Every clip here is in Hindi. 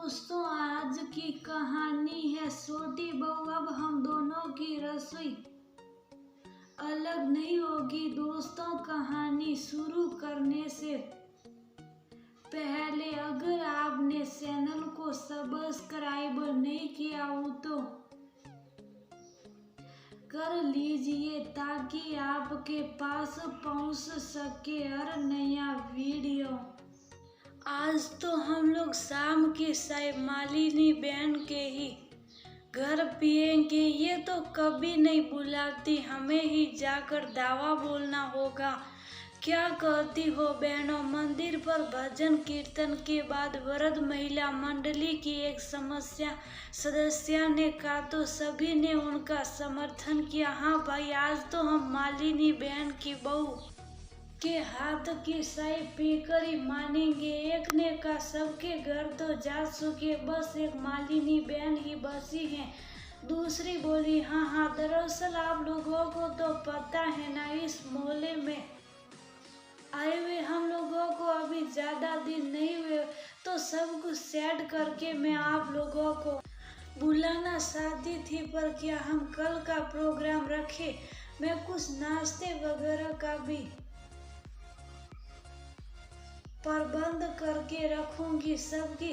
दोस्तों, आज की कहानी है छोटी बहू। अब हम दोनों की रसोई अलग नहीं होगी। दोस्तों, कहानी शुरू करने से पहले अगर आपने चैनल को सब्सक्राइब नहीं किया हो तो कर लीजिए ताकि आपके पास पहुंच सके हर नया वीडियो। आज तो हम लोग शाम की चाय मालिनी बहन के ही घर पिएंगे। ये तो कभी नहीं बुलाती, हमें ही जाकर दावा बोलना होगा। क्या कहती हो बहनों? मंदिर पर भजन कीर्तन के बाद वृद्ध महिला मंडली की एक सदस्य ने कहा तो सभी ने उनका समर्थन किया। हाँ भाई, आज तो हम मालिनी बहन की बहू के हाथ की चाय पीकर ही मानेंगे। एक ने कहा सबके घर तो जा चुके, बस एक मालिनी बहन ही बची है। दूसरी बोली हाँ, दरअसल आप लोगों को तो पता है ना, इस मोहल्ले में आए हुए हम लोगों को अभी ज्यादा दिन नहीं हुए, तो सब कुछ सेट करके मैं आप लोगों को बुलाना चाहती थी। पर क्या हम कल का प्रोग्राम रखें? मैं कुछ नाश्ते वगैरह का भी प्रबंध करके रखूंगी। सबकी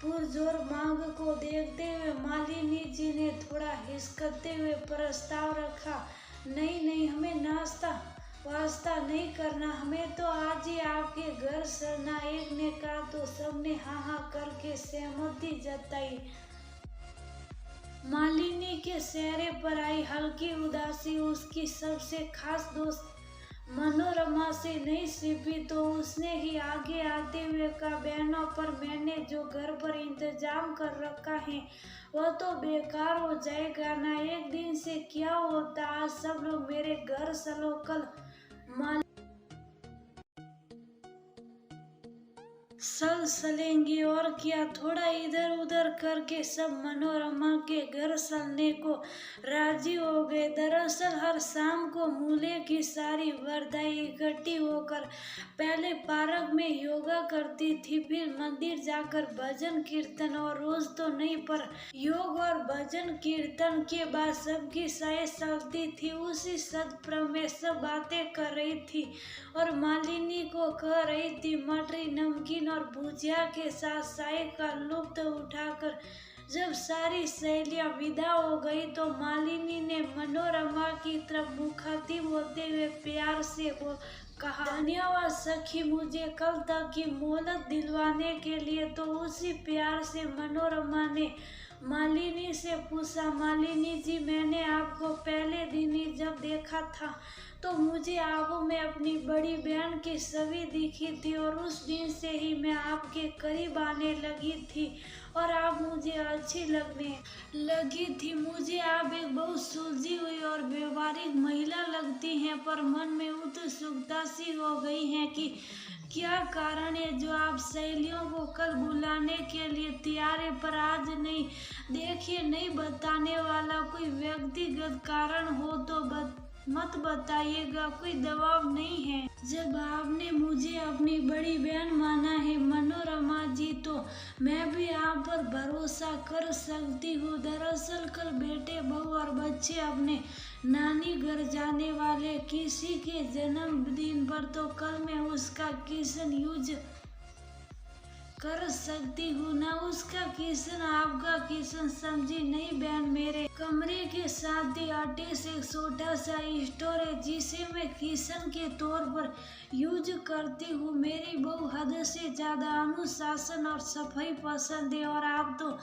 पुरजोर मांग को देखते हुए मालिनी जी ने थोड़ा हिचकते हुए प्रस्ताव रखा। नहीं, हमें नाश्ता वास्ता नहीं करना, हमें तो आज ही आपके घर चलना। एक ने कहा तो सबने हाँ करके सहमति जताई। मालिनी के चेहरे पर आई हल्की उदासी। उसकी सबसे खास दोस्त मनोरमा से नहीं छिपी तो उसने ही आगे आते हुए कहा बहनों, पर मैंने जो घर पर इंतजाम कर रखा है वह तो बेकार हो जाएगा ना। एक दिन से क्या होता, आज सब लोग मेरे घर चलो। कल चलेंगे और क्या। थोड़ा इधर उधर करके सब मनोरमा के घर चलने को राजी हो गए। दरअसल हर शाम को मूल्य की सारी वर्धाएं इकट्ठी होकर पहले पार्क में योगा करती थी, फिर मंदिर जाकर भजन कीर्तन, और रोज तो नहीं पर योग और भजन कीर्तन के बाद सबकी चाय चलती थी। उसी सदप्रम में सब बातें कर रही थी और मालिनी को कह रही थी मटरी नमकीन और भुजिया के साथ चाय का लुत्फ उठाकर। जब सारी सहेलियां विदा हो गई तो मालिनी ने मनोरमा की तरफ मुखातिब होते हुए प्यार से वो कहा धन्यवाद सखी, मुझे कल तक की मोहलत दिलवाने के लिए। तो उसी प्यार से मनोरमा ने मालिनी से पूछा मालिनी जी, मैंने आपको पहले दिन ही जब देखा था तो मुझे आंखों में अपनी बड़ी बहन की छवि दिखी थी, और उस दिन से ही मैं आपके करीब आने लगी थी और आप मुझे अच्छी लगने लगी थी। मुझे आप एक बहुत सुलझी हुई और व्यवहारिक महिला लगती हैं, पर मन में उत्सुकता सी हो गई है कि क्या कारण है जो आप सहेलियों को कल बुलाने के लिए तैयार है, पर आज नहीं। देखिए, नहीं बताने वाला कोई व्यक्तिगत कारण हो तो मत बताइएगा, कोई दबाव नहीं है। जब आपने मुझे अपनी बड़ी बहन माना है मनोरमा जी, तो मैं भी आप पर भरोसा कर सकती हूँ। दरअसल कल बेटे, बहू और बच्चे अपने नानी घर जाने वाले। किसी के जन्मदिन पर तो कल मैं उसका किचन यूज कर सकती हूँ ना, उसका किचन आपका किचन समझी नहीं बहन। मेरे कमरे के साथ ही अटैच एक छोटा सा स्टोर है जिसे मैं किचन के तौर पर यूज करती हूँ। मेरी बहू हद से ज्यादा अनुशासन और सफाई पसंद है, और आप तो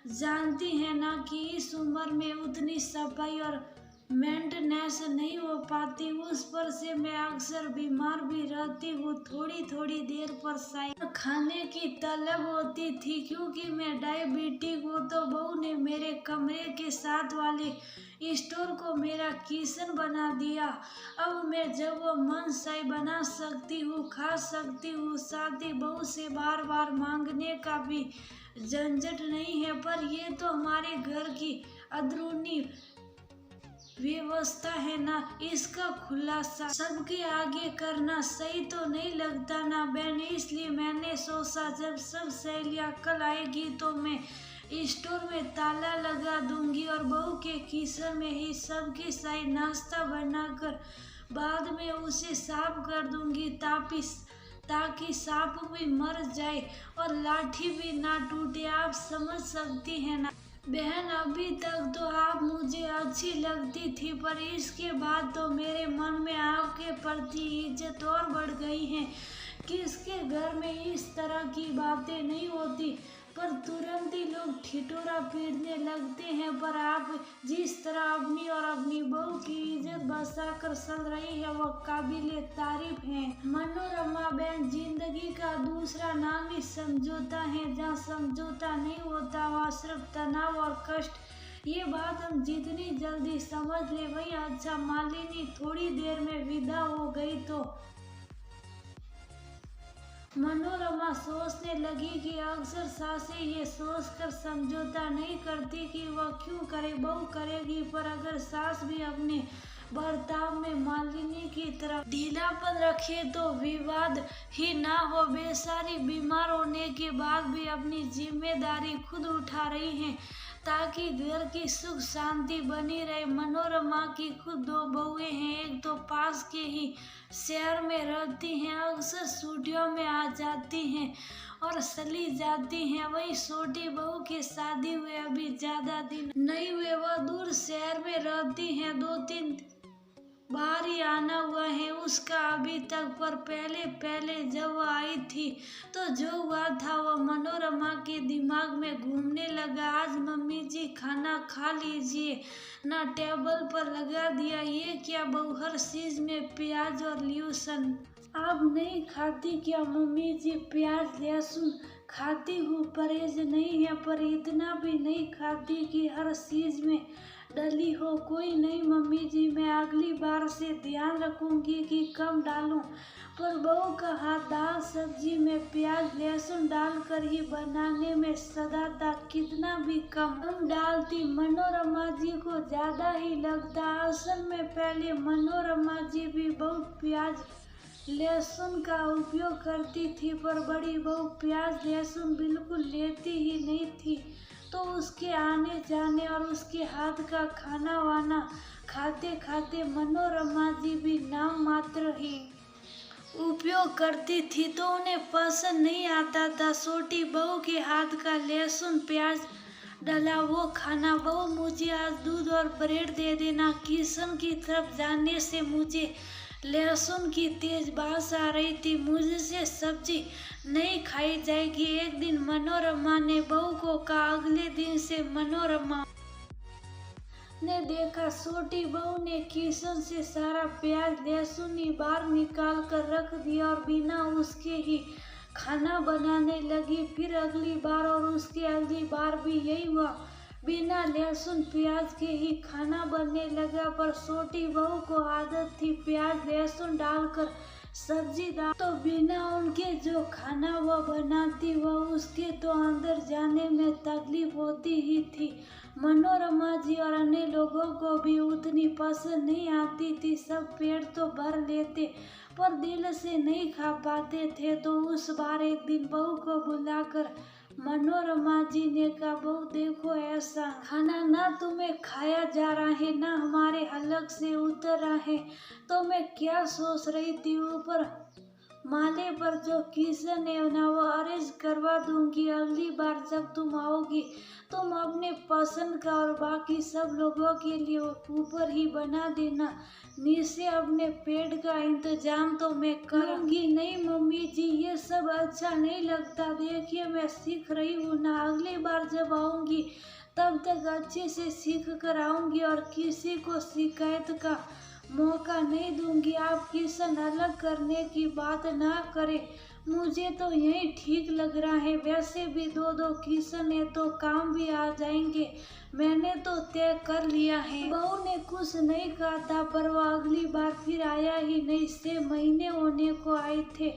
जानती हैं ना कि इस उम्र में उतनी सफाई और मेंटेनेंस नहीं हो पाती। उस पर से मैं अक्सर बीमार भी रहती हूँ। थोड़ी देर पर शायद खाने की तलब होती थी क्योंकि मैं डायबिटिक हूँ। तो बहू ने मेरे कमरे के साथ वाले स्टोर को मेरा किचन बना दिया। अब मैं जब वो मन चाहे बना सकती हूँ, खा सकती हूँ। साथ ही बहू से बार बार मांगने का भी झंझट नहीं है। पर ये तो हमारे घर की अंदरूनी व्यवस्था है ना, इसका खुलासा सबके आगे करना सही तो नहीं लगता ना बहन। इसलिए मैंने सोचा जब सब सहेलियां कल आएगी तो मैं स्टोर में ताला लगा दूंगी और बहू के किचन में ही सबके साथ नाश्ता बनाकर बाद में उसे साफ कर दूंगी ताकि सांप भी मर जाए और लाठी भी ना टूटे। आप समझ सकती हैं ना बहन। अभी तक तो आप मुझे अच्छी लगती थी, पर इसके बाद तो मेरे मन में आपके प्रति इज्जत और बढ़ गई है। किसके घर में इस तरह की बातें नहीं होती, पर तुरंत ही लोग ठिठुरा पीटने लगते हैं। पर आप जिस तरह अपनी और अपनी बहू की इज्जत बचाकर चल रही है वह काबिले तारीफ है। मनोरमा बहन, जिंदगी का दूसरा नाम ही समझौता है। जहाँ समझौता नहीं होता वहाँ सिर्फ तनाव और कष्ट। ये बात हम जितनी जल्दी समझ ले वही अच्छा। मालिनी थोड़ी देर में विदा हो गई तो मनोरमा सोचने लगी कि अक्सर सासें ये सोचकर समझौता नहीं करती कि वह क्यों करे, बहू करेगी। पर अगर सास भी अपने बर्ताव में मालिनी की तरफ ढीलापन रखे तो विवाद ही ना हो। बेचारी बीमार होने के बाद भी अपनी जिम्मेदारी खुद उठा रही हैं ताकि घर की सुख शांति बनी रहे। मनोरमा की खुद दो बहुएं हैं, एक तो पास के ही शहर में रहती हैं, अक्सर छुट्टियों में आ जाती हैं और चली जाती हैं। वही छोटी बहू की शादी हुए अभी ज्यादा दिन नहीं हुए, वह दूर शहर में रहती हैं। 2-3 बाहर ही आना हुआ है उसका अभी तक। पर पहले जब वह आई थी तो जो हुआ था वह मनोरमा के दिमाग में घूमने लगा। आज मम्मी जी खाना खा लीजिए ना, टेबल पर लगा दिया। ये क्या बहू, हर चीज में प्याज और लहसुन। आप नहीं खाती क्या मम्मी जी? प्याज लहसुन खाती हूँ, परहेज नहीं है, पर इतना भी नहीं खाती कि हर चीज में डली हो। कोई नहीं मम्मी जी, मैं अगली बार से ध्यान रखूंगी कि कम डालूं। पर बहू का हाथ दाल सब्जी में प्याज लहसुन डालकर ही बनाने में सदा था, कितना भी कम डालती मनोरमा जी को ज्यादा ही लगता। असल में पहले मनोरमा जी भी बहुत प्याज लहसुन का उपयोग करती थी, पर बड़ी बहू प्याज लहसुन बिल्कुल लेती ही नहीं थी। तो उसके आने जाने और उसके हाथ का खाना वाना खाते खाते मनोरमा जी भी नाम मात्र ही उपयोग करती थी, तो उन्हें पसंद नहीं आता था छोटी बहू के हाथ का लहसुन प्याज डला वो खाना। बहू मुझे आज दूध और ब्रेड दे देना। किचन की तरफ जाने से मुझे लहसुन की तेज बास आ रही थी। मुझसे सब्जी नहीं खाई जाएगी, एक दिन मनोरमा ने बहू को कहा। अगले दिन से मनोरमा ने देखा छोटी बहू ने किचन से सारा प्याज लहसुन ही बाहर निकाल कर रख दिया और बिना उसके ही खाना बनाने लगी। फिर अगली बार और उसके अगली बार भी यही हुआ, बिना लहसुन प्याज के ही खाना बनने लगा। पर छोटी बहू को आदत थी प्याज लहसुन डालकर सब्जी दाल, तो बिना उनके जो खाना वह बनाती वह उसके तो अंदर जाने में तकलीफ होती ही थी। मनोरमा जी और अन्य लोगों को भी उतनी पसंद नहीं आती थी। सब पेट तो भर लेते पर दिल से नहीं खा पाते थे। तो उस बार एक दिन बहू को बुलाकर मनोरमा जी ने कहा, बहू देखो ऐसा खाना ना तुम्हें खाया जा रहा है ना हमारे हलक से उतर रहा है, तो मैं क्या सोच रही थी, ऊपर माले पर जो किचन है ना वो अरेंज करवा दूंगी। अगली बार जब तुम आओगी तुम अपने पसंद का और बाकी सब लोगों के लिए ऊपर ही बना देना। नीचे अपने पेट का इंतजाम तो मैं करूंगी। नहीं मम्मी जी, ये सब अच्छा नहीं लगता। देखिए मैं सीख रही हूँ ना, अगली बार जब आऊंगी तब तक अच्छे से सीख कर आऊंगी और किसी को शिकायत का मौका नहीं दूंगी। आप किचन अलग करने की बात ना करें, मुझे तो यही ठीक लग रहा है। वैसे भी 2-2 किचन है तो काम भी आ जाएंगे, मैंने तो तय कर लिया है। बहू ने कुछ नहीं कहा था पर वह अगली बार फिर आया ही नहीं। 6 महीने होने को आए थे।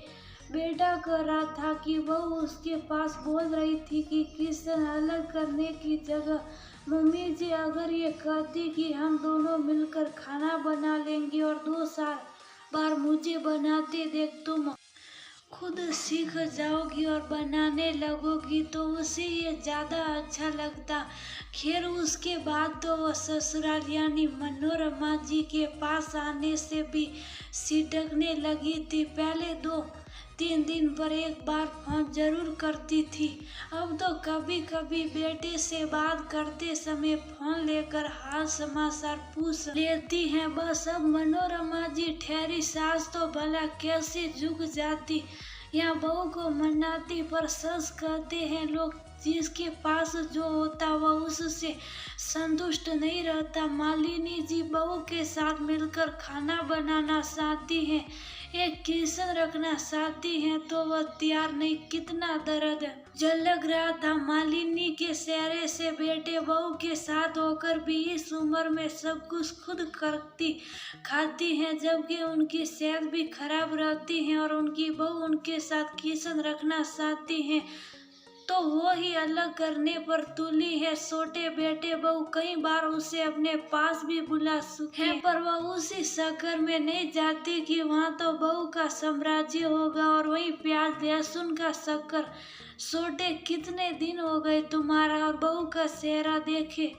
बेटा कह रहा था कि बहू उसके पास बोल रही थी कि किशन अलग करने की जगह मम्मी जी अगर ये कहती कि हम दोनों मिलकर खाना बना लेंगे और 2 बार मुझे बनाते देख तुम खुद सीख जाओगी और बनाने लगोगी तो उसे ये ज़्यादा अच्छा लगता। खैर उसके बाद तो वह ससुराल यानी मनोरमा जी के पास आने से भी सिटकने लगी थी। पहले 2-3 दिन पर एक बार फोन जरूर करती थी, अब तो कभी कभी बेटे से बात करते समय फोन लेकर हाल समाचार पूछ लेती हैं। बस अब मनोरमा जी ठहरी, सास तो भला कैसे झुक जाती या बहू को मनाती, पर सच कहते हैं लोग जिसके पास जो होता वह उससे संतुष्ट नहीं रहता। मालिनी जी बहू के साथ मिलकर खाना बनाना चाहती हैं, एक किचन रखना चाहती हैं तो वह तैयार नहीं। कितना दर्द झलक रहा था मालिनी के चेहरे से। बेटे बहू के साथ होकर भी इस उम्र में सब कुछ खुद करती खाती हैं, जबकि उनकी सेहत भी खराब रहती है और उनकी बहू उनके साथ किचन रखना चाहती हैं तो वो ही अलग करने पर तुली है। छोटे बेटे बहू कई बार उसे अपने पास भी बुला चुके हैं, पर वह उसी चक्कर में नहीं जाती कि वहाँ तो बहू का साम्राज्य होगा और वही प्याज लहसुन का चक्कर। छोटे कितने दिन हो गए तुम्हारा और बहू का चेहरा देखे,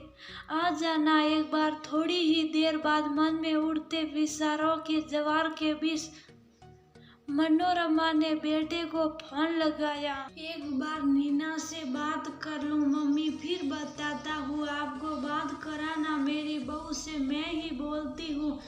आ जाना एक बार। थोड़ी ही देर बाद मन में उठते विचारों के ज्वार के बीच मनोरमा ने बेटे को फोन लगाया। एक बार नीना से बात कर लूं मम्मी, फिर बताता हूँ आपको। बात कराना मेरी बहू से, मैं ही बोलती हूँ।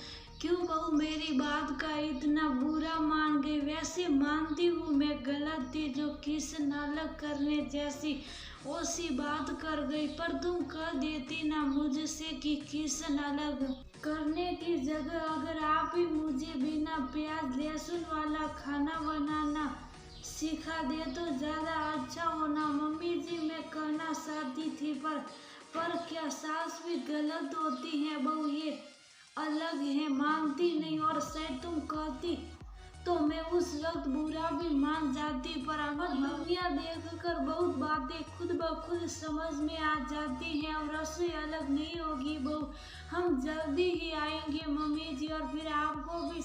क्यों बहू मेरी बात का इतना बुरा मान गई? वैसे मानती हूँ मैं गलत थी, जो किशन अलग करने जैसी ओसी बात कर गई, पर तुम कह देती ना मुझसे कि किशन अलग करने की जगह अगर आप ही मुझे बिना प्याज लहसुन वाला खाना बनाना सिखा दे तो ज़्यादा अच्छा होना। मम्मी जी मैं कहना चाहती थी, पर क्या सास भी गलत होती है? बहू ये अलग है, मानती नहीं, और शायद तुम कहती तो मैं उस वक्त बुरा भी मान जाती, पर अब दुनिया देखकर बहुत बातें खुद ब खुद समझ में आ जाती हैं। और रसोई अलग नहीं होगी बहू, हम जल्दी ही आएंगे मम्मी जी, और फिर आपको भी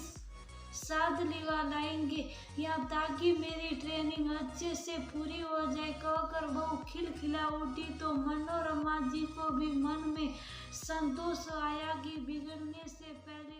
साथ लिवा लाएंगे यहाँ, ताकि मेरी ट्रेनिंग अच्छे से पूरी हो जाए। कहकर बहू खिलखिला उठी तो मनोरमा जी को भी मन में संतोष आया कि बिगड़ने से पहले